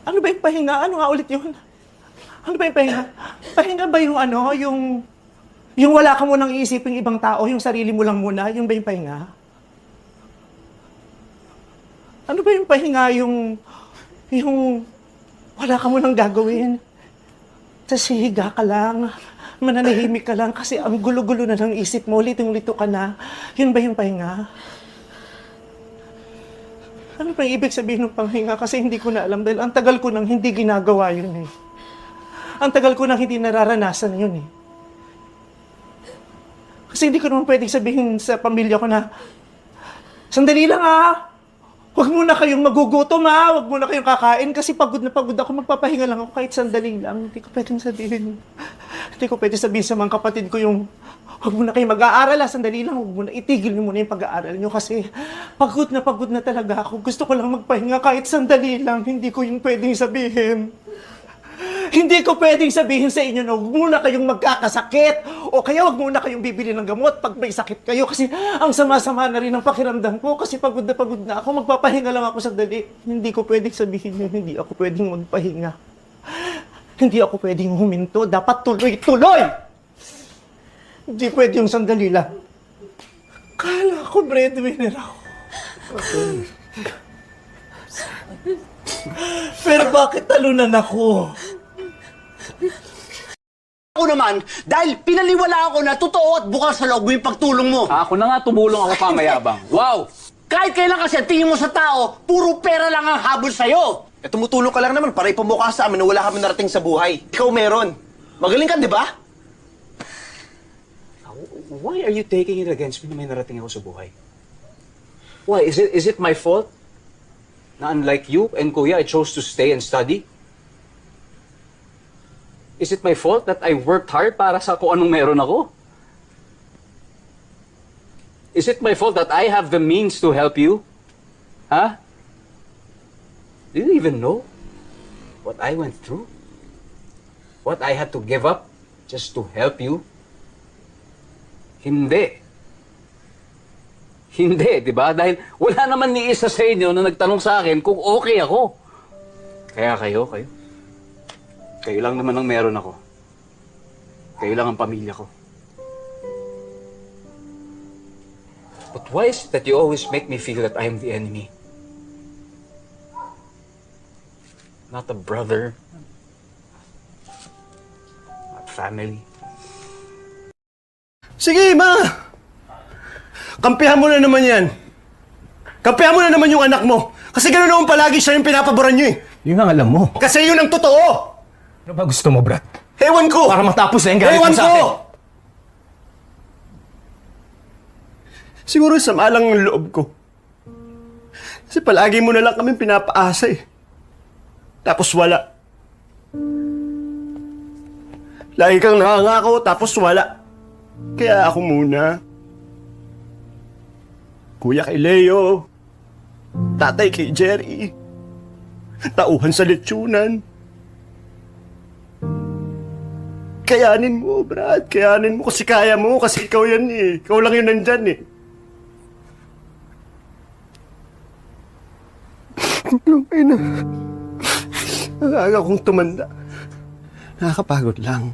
Ano ba yung pahinga? Ano nga ulit yun? Ano ba yung pahinga? Pahinga ba yung ano, yung wala ka munang iisiping ibang tao, yung sarili mo lang muna, yung ba yung pahinga? Ano ba yung pahinga, yung wala ka munang gagawin? Tapos hihiga ka lang, mananahimik ka lang kasi ang gulo-gulo na ng isip mo, litong-lito ka na. Yun ba yung pahinga? Ano ba yung ibig sabihin ng panghinga? Kasi hindi ko na alam dahil ang tagal ko nang hindi ginagawa yun eh. Ang tagal ko nang hindi nararanasan yun eh. Kasi hindi ko naman pwedeng sabihin sa pamilya ko na, sandali lang ah, huwag muna kayong magugutom ah, huwag muna kayong kakain kasi pagod na pagod ako, magpapahinga lang ako kahit sandali lang. Hindi ko pwedeng sabihin. Hindi ko pwedeng sabihin sa mga kapatid ko yung, huwag muna kayong mag-aaral ah, sandali lang, huwag muna, itigil niyo muna yung pag-aaral niyo kasi pagod na talaga ako. Gusto ko lang magpahinga kahit sandali lang, hindi ko yung pwedeng sabihin. Hindi ko pwedeng sabihin sa inyo na huwag muna kayong magkakasakit o kaya huwag muna kayong bibili ng gamot pag may sakit kayo kasi ang sama-sama na rin ang pakiramdam ko kasi pagod na ako. Magpapahinga lang ako sandali. Hindi ko pwedeng sabihin yun. Hindi ako pwedeng magpahinga. Hindi ako pwedeng huminto. Dapat tuloy-tuloy! Hindi pwede yung sandali lang. Kala ko breadwinner ako. Pero bakit talunan ako? Ako naman, dahil pinaniwalaan ko na totoo at bukas sa loob mo yung pagtulong mo. Ako na nga, tumulong ako pamayabang. Wow! Kahit kailan kasi tingin mo sa tao, puro pera lang ang habol sa'yo. Eh, tumutulong ka lang naman para ipamukha sa amin na wala kami narating sa buhay. Ikaw meron. Magaling ka, di ba? Why are you taking it against me na may narating ako sa buhay? Why? Is it my fault? Na unlike you and Kuya, I chose to stay and study? Is it my fault that I worked hard para sa kung anong meron ako? Is it my fault that I have the means to help you? Huh? Do you even know what I went through? What I had to give up just to help you? Hindi. Hindi, di ba? Dahil wala naman ni isa sa inyo na nagtanong sa akin kung okay ako. Kaya kayo. Kayo lang naman ang meron ako. Kayo lang ang pamilya ko. But why is it that you always make me feel that I am the enemy? Not a brother. Not family. Sige, ma! Kampihan mo na naman yan. Kampihan mo na naman yung anak mo. Kasi gano'n naman palagi siya yung pinapaboran niyo eh. Yun ang alam mo. Kasi yun ang totoo! Ano ba gusto mo, Brad? Ewan ko! Para matapos na yung galit Ewan mo sa ko! akin. Siguro sama lang ang loob ko. Kasi palagi mo na lang kami pinapaasa eh. Tapos wala. Lagi kang nakangako, tapos wala. Kaya ako muna. Kuya kay Leo. Tatay kay Jerry. Tauhan sa letyunan. Kayanin mo, Brad. Kayanin mo kasi kaya mo. Kasi ikaw yan eh. Ikaw lang yun nandyan eh. Lumay na. Ang aga kong tumanda. Nakakapagod lang.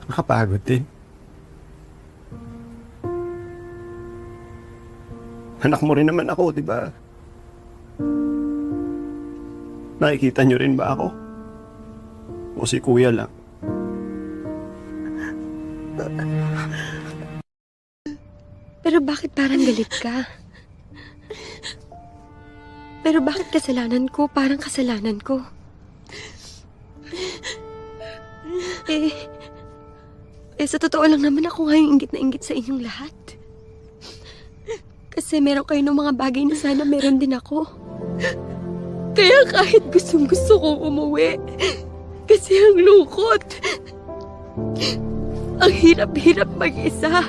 Nakakapagod din. Anak mo rin naman ako, di ba? Nakikita niyo rin ba ako? O si Kuya lang? Pero bakit parang galit ka? Pero bakit kasalanan ko? Parang kasalanan ko. Sa totoo lang naman ako nga yung inggit na inggit sa inyong lahat. Kasi meron kayo ng mga bagay na sana meron din ako. Kaya kahit gustong gusto kong umuwi, kasi ang lungkot. Ang hirap-hirap mag-isa.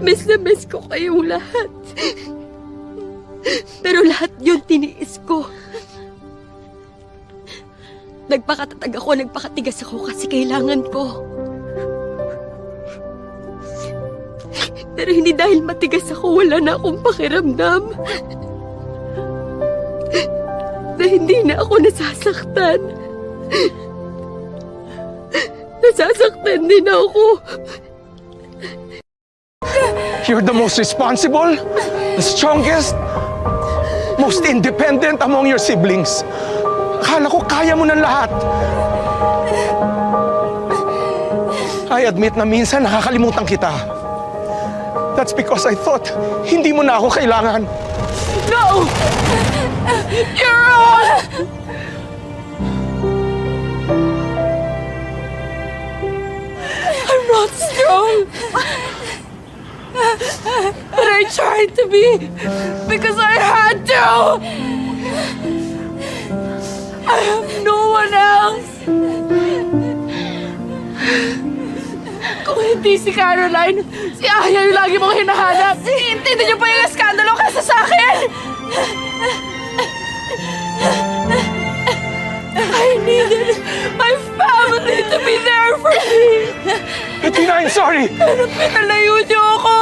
Miss na miss ko kayong lahat. Pero lahat yun tiniis ko. Nagpakatatag ako, nagpakatigas ako kasi kailangan ko. Pero hindi dahil matigas ako, wala na akong pakiramdam. na hindi na ako nasasaktan. Nasasaktan din ako. You're the most responsible, the strongest, most independent among your siblings. Akala ko kaya mo ng lahat. I admit na minsan nakakalimutan kita. That's because I thought hindi mo na ako kailangan. No! You're wrong! I'm not strong. But I tried to be because I had to. I have no one else. Kung hindi si Caroline, si Aya yung lagi mong hinahanap. Iintindi niyo pa yung eskandalo kaysa sa akin. I needed my family to be there for me. Bettina, I'm sorry. Pero pinalayo niyo ako.